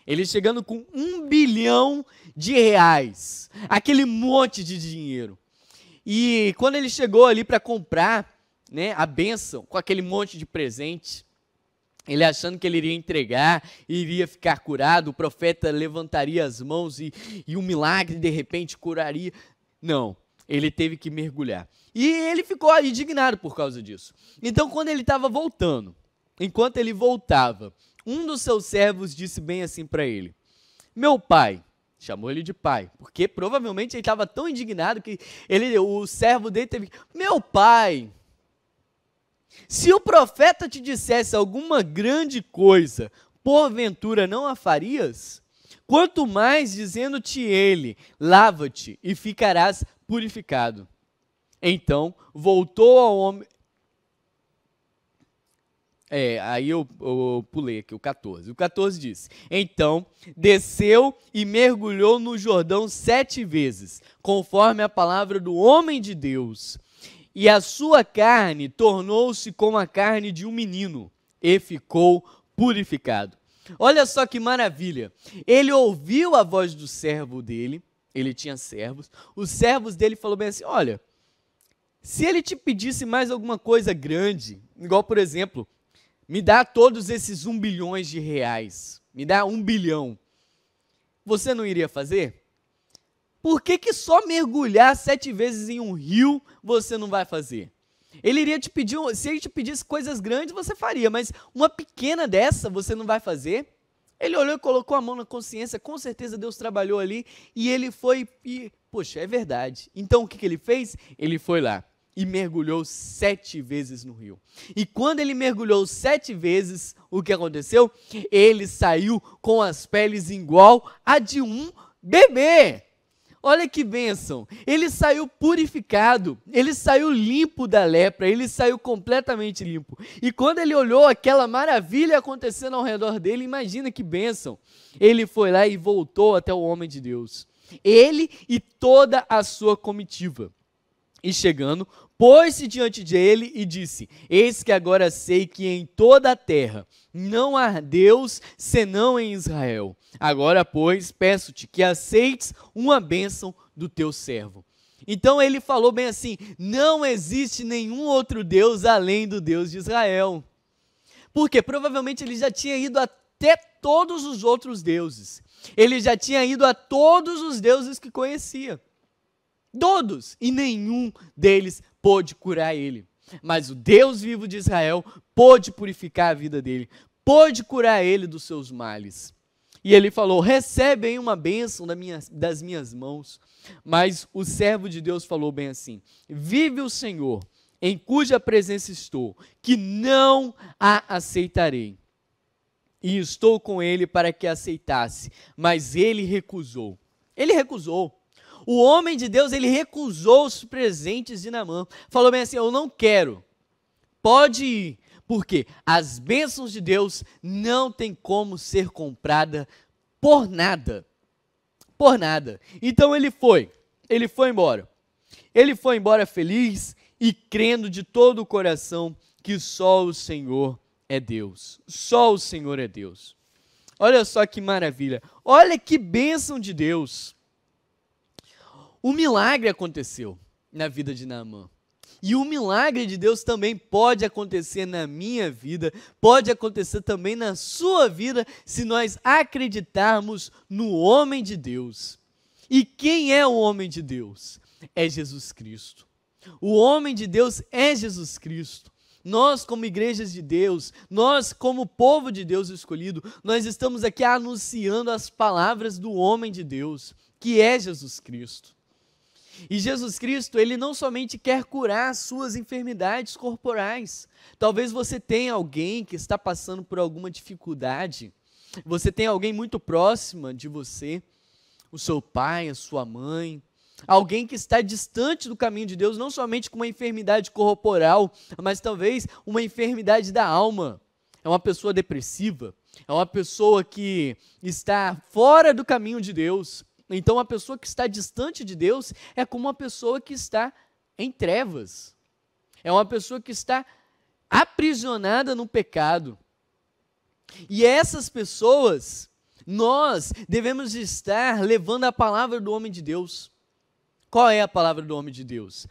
Ele chegando com R$1 bilhão, aquele monte de dinheiro. E quando ele chegou ali para comprar, né, a bênção, com aquele monte de presente, ele achando que ele iria entregar, iria ficar curado, o profeta levantaria as mãos e um milagre de repente curaria. Não, ele teve que mergulhar. E ele ficou indignado por causa disso. Então, quando ele estava voltando, enquanto ele voltava, um dos seus servos disse bem assim para ele: meu pai, chamou ele de pai, porque provavelmente ele estava tão indignado que o servo dele teve que, meu pai, se o profeta te dissesse alguma grande coisa, porventura não a farias? Quanto mais dizendo-te ele, lava-te e ficarás purificado. Então, voltou ao homem... Aí eu pulei aqui o 14. O 14 diz: então, desceu e mergulhou no Jordão 7 vezes, conforme a palavra do homem de Deus. E a sua carne tornou-se como a carne de um menino, e ficou purificado. Olha só que maravilha. Ele ouviu a voz do servo dele, ele tinha servos, os servos dele falaram bem assim: olha, se ele te pedisse mais alguma coisa grande, igual por exemplo, me dá todos esses R$1 bilhão, me dá R$1 bilhão, você não iria fazer? Por que só mergulhar 7 vezes em um rio você não vai fazer? Ele iria te pedir, se ele te pedisse coisas grandes, você faria, mas uma pequena dessa você não vai fazer? Ele olhou e colocou a mão na consciência, com certeza Deus trabalhou ali, e ele foi, poxa, é verdade. Então o que ele fez? Ele foi lá e mergulhou 7 vezes no rio. E quando ele mergulhou 7 vezes, o que aconteceu? Ele saiu com as peles igual a de um bebê. Olha que bênção, ele saiu purificado, ele saiu limpo da lepra, ele saiu completamente limpo. E quando ele olhou aquela maravilha acontecendo ao redor dele, imagina que bênção. Ele foi lá e voltou até o homem de Deus, ele e toda a sua comitiva. E chegando, pôs-se diante dele e disse: eis que agora sei que em toda a terra não há Deus senão em Israel. Agora, pois, peço-te que aceites uma bênção do teu servo. Então ele falou bem assim: não existe nenhum outro Deus além do Deus de Israel. Porque provavelmente ele já tinha ido até todos os outros deuses. Ele já tinha ido a todos os deuses que conhecia. Todos, e nenhum deles pôde curar ele. Mas o Deus vivo de Israel pôde purificar a vida dele, pôde curar ele dos seus males. E ele falou: recebe aí uma bênção das minhas mãos. Mas o servo de Deus falou bem assim: vive o Senhor, em cuja presença estou, que não a aceitarei. E estou com ele para que aceitasse, mas ele recusou. Ele recusou. O homem de Deus, ele recusou os presentes de Naamã. Falou bem assim: eu não quero, pode ir, porque as bênçãos de Deus não tem como ser comprada por nada. Por nada. Então ele foi embora. Ele foi embora feliz e crendo de todo o coração que só o Senhor é Deus. Só o Senhor é Deus. Olha só que maravilha. Olha que bênção de Deus. Um milagre aconteceu na vida de Naamã. E o milagre de Deus também pode acontecer na minha vida, pode acontecer também na sua vida, se nós acreditarmos no homem de Deus. E quem é o homem de Deus? É Jesus Cristo. O homem de Deus é Jesus Cristo. Nós, como igrejas de Deus, nós, como povo de Deus escolhido, nós estamos aqui anunciando as palavras do homem de Deus, que é Jesus Cristo. E Jesus Cristo, ele não somente quer curar as suas enfermidades corporais. Talvez você tenha alguém que está passando por alguma dificuldade. Você tem alguém muito próximo de você, o seu pai, a sua mãe. Alguém que está distante do caminho de Deus, não somente com uma enfermidade corporal, mas talvez uma enfermidade da alma. É uma pessoa depressiva, É uma pessoa que está fora do caminho de Deus. Então, uma pessoa que está distante de Deus é como uma pessoa que está em trevas. É uma pessoa que está aprisionada no pecado. E essas pessoas, nós devemos estar levando a palavra do homem de Deus. Qual é a palavra do homem de Deus?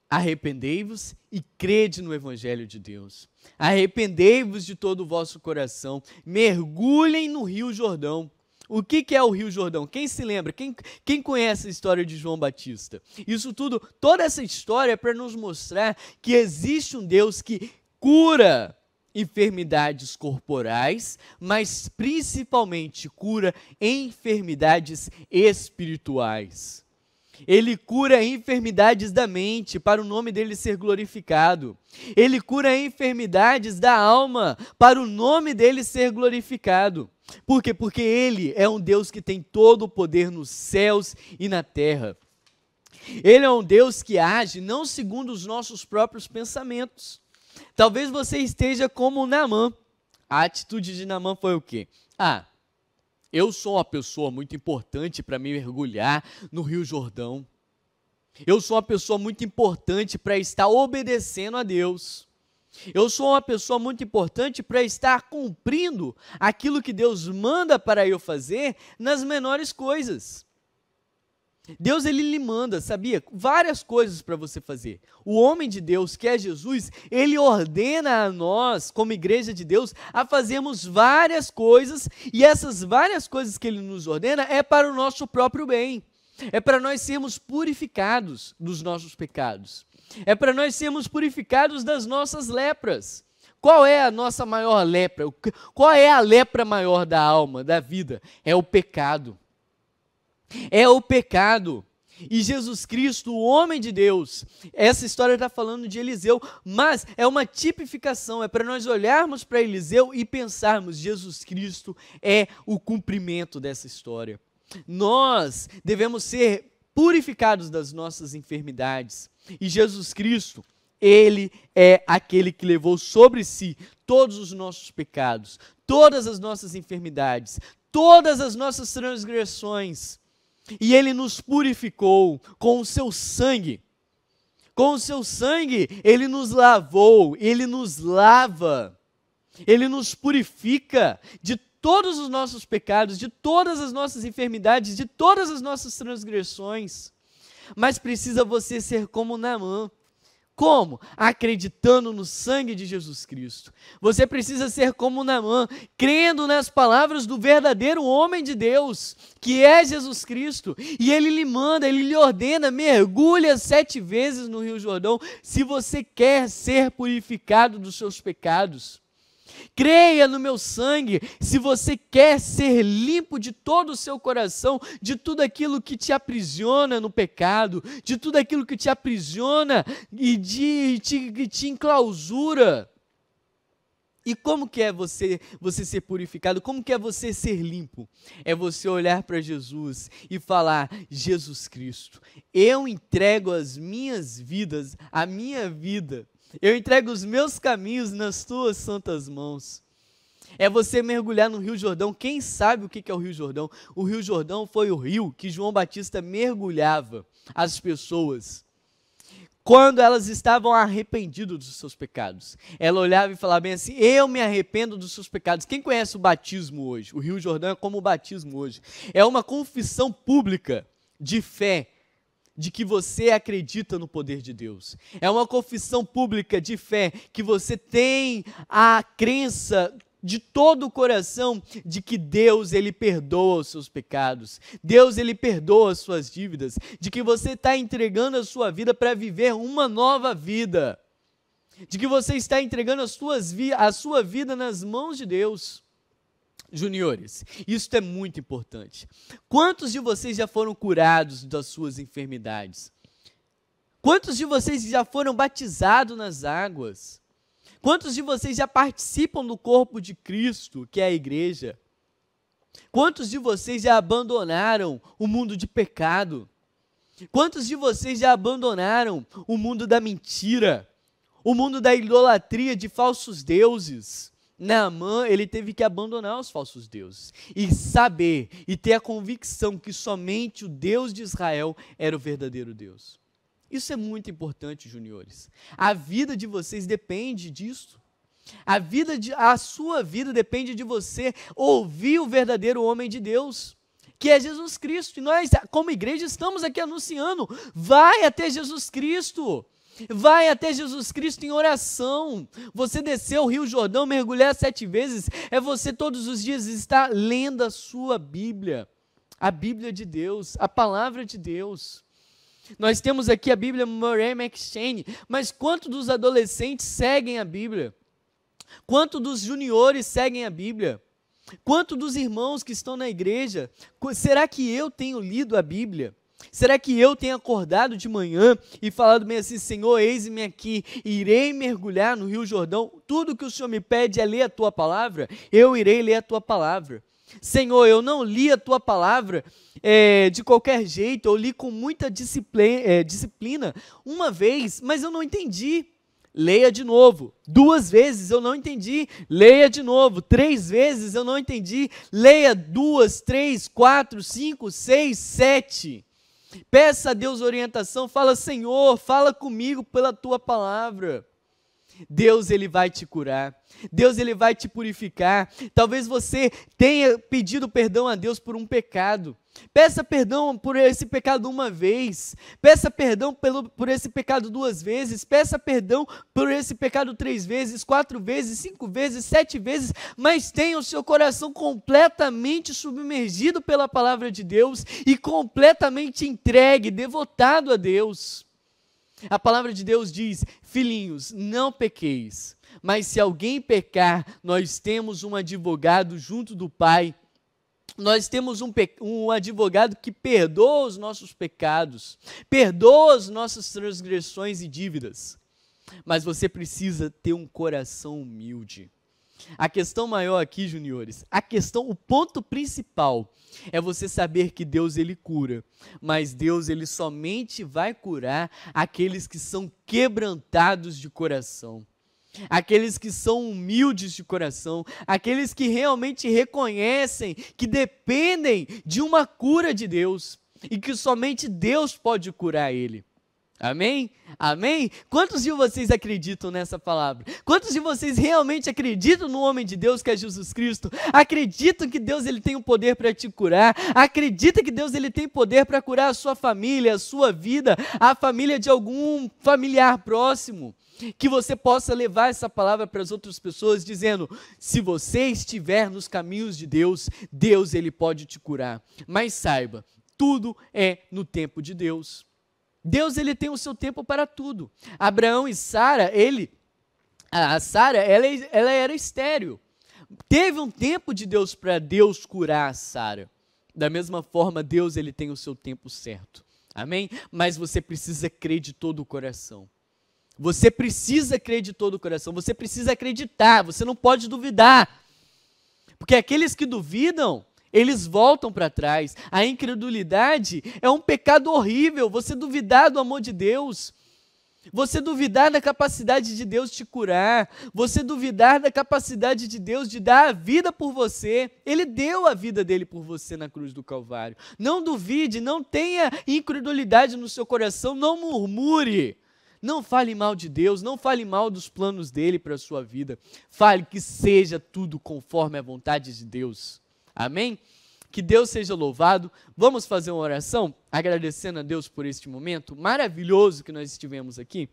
Arrependei-vos e crede no Evangelho de Deus. Arrependei-vos de todo o vosso coração. Mergulhem no Rio Jordão. O que é o Rio Jordão? Quem se lembra? Quem conhece a história de João Batista? Isso tudo, toda essa história é para nos mostrar que existe um Deus que cura enfermidades corporais, mas principalmente cura enfermidades espirituais. Ele cura enfermidades da mente, para o nome dele ser glorificado. Ele cura enfermidades da alma, para o nome dele ser glorificado. Por quê? Porque ele é um Deus que tem todo o poder nos céus e na terra. Ele é um Deus que age não segundo os nossos próprios pensamentos. Talvez você esteja como Naamã. A atitude de Naamã foi o quê? Eu sou uma pessoa muito importante para me mergulhar no Rio Jordão. Eu sou uma pessoa muito importante para estar obedecendo a Deus. Eu sou uma pessoa muito importante para estar cumprindo aquilo que Deus manda para eu fazer nas menores coisas. Deus, ele lhe manda, sabia? Várias coisas para você fazer. O homem de Deus, que é Jesus, ele ordena a nós, como igreja de Deus, a fazermos várias coisas, e essas várias coisas que ele nos ordena é para o nosso próprio bem. É para nós sermos purificados dos nossos pecados. É para nós sermos purificados das nossas lepras. Qual é a nossa maior lepra? Qual é a lepra maior da alma, da vida? É o pecado. É o pecado. E Jesus Cristo, o homem de Deus, essa história está falando de Eliseu, mas é uma tipificação, é para nós olharmos para Eliseu e pensarmos, Jesus Cristo é o cumprimento dessa história. Nós devemos ser purificados das nossas enfermidades, e Jesus Cristo, ele é aquele que levou sobre si todos os nossos pecados, todas as nossas enfermidades, todas as nossas transgressões. E ele nos purificou com o seu sangue. Com o seu sangue, ele nos lavou, ele nos lava, ele nos purifica de todos os nossos pecados, de todas as nossas enfermidades, de todas as nossas transgressões. Mas precisa você ser como Naamã. Como? Acreditando no sangue de Jesus Cristo. Você precisa ser como Naamã, crendo nas palavras do verdadeiro homem de Deus, que é Jesus Cristo. E ele lhe manda, ele lhe ordena, mergulha 7 vezes no Rio Jordão, se você quer ser purificado dos seus pecados. Creia no meu sangue, se você quer ser limpo de todo o seu coração, de tudo aquilo que te aprisiona no pecado, de tudo aquilo que te aprisiona e que te enclausura. E como que é você ser purificado? Como que é você ser limpo? É você olhar para Jesus e falar, Jesus Cristo, eu entrego as minhas vidas, a minha vida, eu entrego os meus caminhos nas tuas santas mãos. É você mergulhar no Rio Jordão. Quem sabe o que é o Rio Jordão? O Rio Jordão foi o rio que João Batista mergulhava as pessoas quando elas estavam arrependidas dos seus pecados. Ela olhava e falava bem assim, eu me arrependo dos seus pecados. Quem conhece o batismo hoje? O Rio Jordão é como o batismo hoje. É uma confissão pública de fé, de que você acredita no poder de Deus. É uma confissão pública de fé que você tem a crença de todo o coração de que Deus, ele perdoa os seus pecados. Deus, ele perdoa as suas dívidas. De que você está entregando a sua vida para viver uma nova vida. De que você está entregando a sua vida nas mãos de Deus. Juniores, isso é muito importante. Quantos de vocês já foram curados das suas enfermidades? Quantos de vocês já foram batizados nas águas? Quantos de vocês já participam do corpo de Cristo, que é a igreja? Quantos de vocês já abandonaram o mundo de pecado? Quantos de vocês já abandonaram o mundo da mentira? O mundo da idolatria de falsos deuses? Naamã, ele teve que abandonar os falsos deuses e saber e ter a convicção que somente o Deus de Israel era o verdadeiro Deus. Isso é muito importante, juniores. A vida de vocês depende disso. A sua vida depende de você ouvir o verdadeiro homem de Deus, que é Jesus Cristo. E nós, como igreja, estamos aqui anunciando, vai até Jesus Cristo. Vai até Jesus Cristo em oração. Você descer o Rio Jordão, mergulhar 7 vezes, é você todos os dias estar lendo a sua Bíblia, a Bíblia de Deus, a palavra de Deus. Nós temos aqui a Bíblia Murray McCheyne, mas quantos dos adolescentes seguem a Bíblia? Quantos dos juniores seguem a Bíblia? Quantos dos irmãos que estão na igreja? Será que eu tenho lido a Bíblia? Será que eu tenho acordado de manhã e falado bem assim, Senhor, eis-me aqui, irei mergulhar no Rio Jordão, tudo que o Senhor me pede é ler a Tua palavra, eu irei ler a Tua palavra. Senhor, eu não li a Tua palavra de qualquer jeito, eu li com muita disciplina uma vez, mas eu não entendi. Leia de novo. 2 vezes eu não entendi. Leia de novo. 3 vezes eu não entendi. Leia 2, 3, 4, 5, 6, 7. Peça a Deus orientação. Fala, Senhor, fala comigo pela Tua palavra. Deus, Ele vai te curar. Deus, Ele vai te purificar. Talvez você tenha pedido perdão a Deus por um pecado. Peça perdão por esse pecado uma vez. Peça perdão por esse pecado 2 vezes. Peça perdão por esse pecado 3 vezes, 4 vezes, 5 vezes, 7 vezes. Mas tenha o seu coração completamente submergido pela palavra de Deus e completamente entregue, devotado a Deus. A palavra de Deus diz, filhinhos, não pequeis, mas se alguém pecar, nós temos um advogado junto do Pai. Nós temos um advogado que perdoa os nossos pecados, perdoa as nossas transgressões e dívidas. Mas você precisa ter um coração humilde. A questão maior aqui, juniores, o ponto principal é você saber que Deus, Ele cura, mas Deus, Ele somente vai curar aqueles que são quebrantados de coração, aqueles que são humildes de coração, aqueles que realmente reconhecem que dependem de uma cura de Deus e que somente Deus pode curar ele. Amém? Amém? Quantos de vocês acreditam nessa palavra? Quantos de vocês realmente acreditam no homem de Deus que é Jesus Cristo? Acreditam que Deus, Ele tem o poder para te curar? Acredita que Deus, Ele tem poder para curar a sua família, a sua vida, a família de algum familiar próximo? Que você possa levar essa palavra para as outras pessoas dizendo, se você estiver nos caminhos de Deus, Deus, Ele pode te curar. Mas saiba, tudo é no tempo de Deus. Deus, Ele tem o seu tempo para tudo. Abraão e Sara, a Sara, ela era estéril. Teve um tempo de Deus para Deus curar a Sara. Da mesma forma, Deus, Ele tem o seu tempo certo. Amém? Mas você precisa crer de todo o coração. Você precisa crer de todo o coração. Você precisa acreditar. Você não pode duvidar. Porque aqueles que duvidam, eles voltam para trás. A incredulidade é um pecado horrível. Você duvidar do amor de Deus. Você duvidar da capacidade de Deus te curar. Você duvidar da capacidade de Deus de dar a vida por você. Ele deu a vida dele por você na cruz do Calvário. Não duvide, não tenha incredulidade no seu coração, não murmure. Não fale mal de Deus, não fale mal dos planos dele para a sua vida. Fale que seja tudo conforme a vontade de Deus. Amém? Que Deus seja louvado. Vamos fazer uma oração, agradecendo a Deus por este momento maravilhoso que nós estivemos aqui.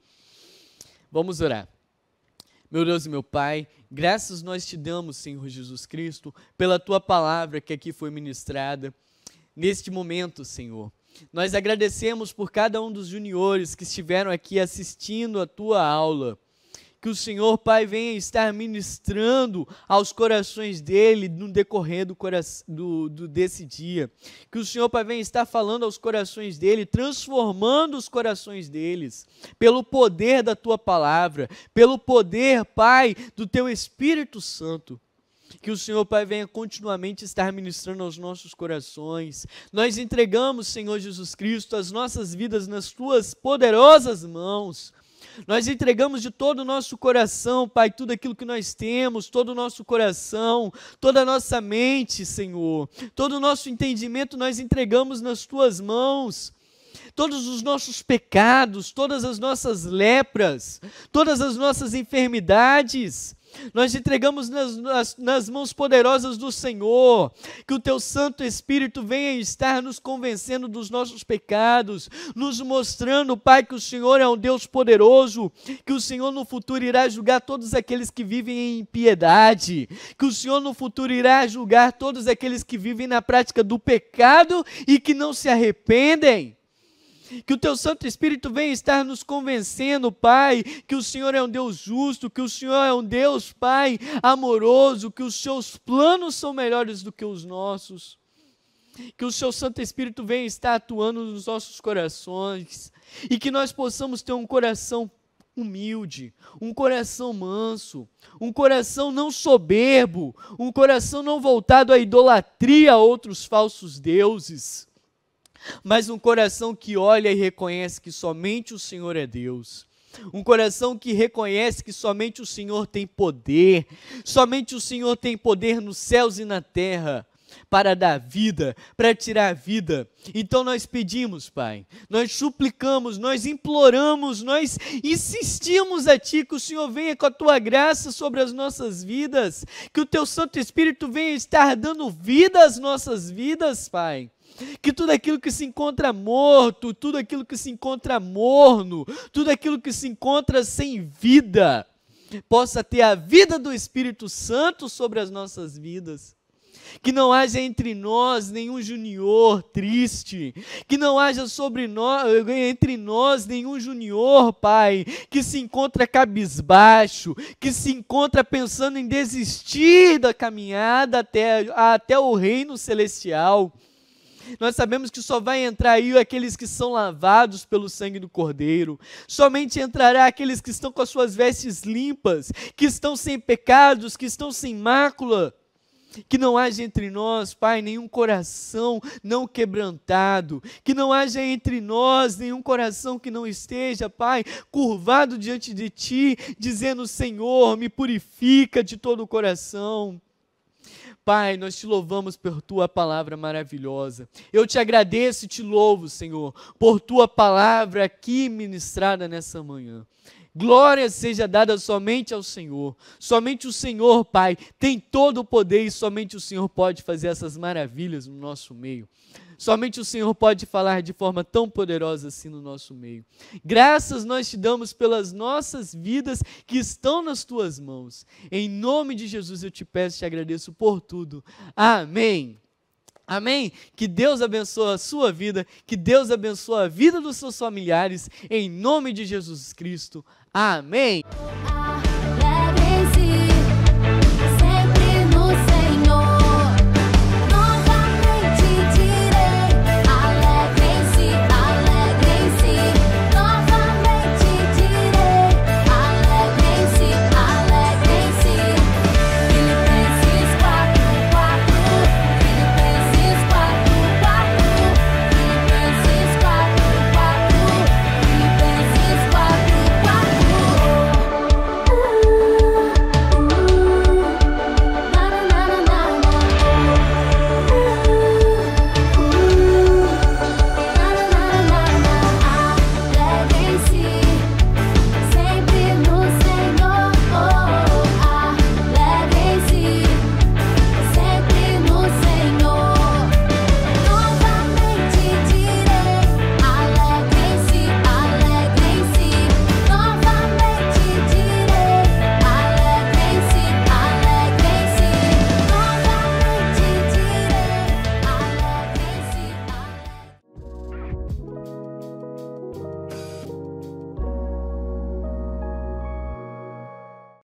Vamos orar. Meu Deus e meu Pai, graças nós te damos, Senhor Jesus Cristo, pela Tua palavra que aqui foi ministrada. Neste momento, Senhor, nós agradecemos por cada um dos juniores que estiveram aqui assistindo a Tua aula. Que o Senhor, Pai, venha estar ministrando aos corações dele no decorrer desse dia. Que o Senhor, Pai, venha estar falando aos corações dele, transformando os corações deles, pelo poder da Tua palavra, pelo poder, Pai, do Teu Espírito Santo. Que o Senhor, Pai, venha continuamente estar ministrando aos nossos corações. Nós entregamos, Senhor Jesus Cristo, as nossas vidas nas Tuas poderosas mãos. Nós entregamos de todo o nosso coração, Pai, tudo aquilo que nós temos, todo o nosso coração, toda a nossa mente, Senhor, todo o nosso entendimento nós entregamos nas Tuas mãos. Todos os nossos pecados, todas as nossas lepras, todas as nossas enfermidades, nós entregamos nas mãos poderosas do Senhor. Que o Teu Santo Espírito venha estar nos convencendo dos nossos pecados, nos mostrando, Pai, que o Senhor é um Deus poderoso, que o Senhor no futuro irá julgar todos aqueles que vivem em impiedade, que o Senhor no futuro irá julgar todos aqueles que vivem na prática do pecado e que não se arrependem. Que o Teu Santo Espírito venha estar nos convencendo, Pai, que o Senhor é um Deus justo, que o Senhor é um Deus, Pai, amoroso, que os Seus planos são melhores do que os nossos. Que o Seu Santo Espírito venha estar atuando nos nossos corações e que nós possamos ter um coração humilde, um coração manso, um coração não soberbo, um coração não voltado à idolatria a outros falsos deuses, mas um coração que olha e reconhece que somente o Senhor é Deus. Um coração que reconhece que somente o Senhor tem poder, somente o Senhor tem poder nos céus e na terra, para dar vida, para tirar a vida. Então nós pedimos, Pai, nós suplicamos, nós imploramos, nós insistimos a Ti que o Senhor venha com a Tua graça sobre as nossas vidas, que o Teu Santo Espírito venha estar dando vida às nossas vidas, Pai. Que tudo aquilo que se encontra morto, tudo aquilo que se encontra morno, tudo aquilo que se encontra sem vida, possa ter a vida do Espírito Santo sobre as nossas vidas. Que não haja entre nós nenhum junior triste, que não haja entre nós nenhum junior, Pai, que se encontra cabisbaixo, que se encontra pensando em desistir da caminhada até o reino celestial. Nós sabemos que só vai entrar aí aqueles que são lavados pelo sangue do Cordeiro. Somente entrará aqueles que estão com as suas vestes limpas, que estão sem pecados, que estão sem mácula. Que não haja entre nós, Pai, nenhum coração não quebrantado. Que não haja entre nós nenhum coração que não esteja, Pai, curvado diante de Ti, dizendo: Senhor, me purifica de todo o coração. Pai, nós Te louvamos por Tua palavra maravilhosa. Eu Te agradeço e Te louvo, Senhor, por Tua palavra aqui ministrada nessa manhã. Glória seja dada somente ao Senhor. Somente o Senhor, Pai, tem todo o poder e somente o Senhor pode fazer essas maravilhas no nosso meio. Somente o Senhor pode falar de forma tão poderosa assim no nosso meio. Graças nós Te damos pelas nossas vidas que estão nas Tuas mãos. Em nome de Jesus eu Te peço e Te agradeço por tudo. Amém. Amém? Que Deus abençoe a sua vida, que Deus abençoe a vida dos seus familiares, em nome de Jesus Cristo. Amém.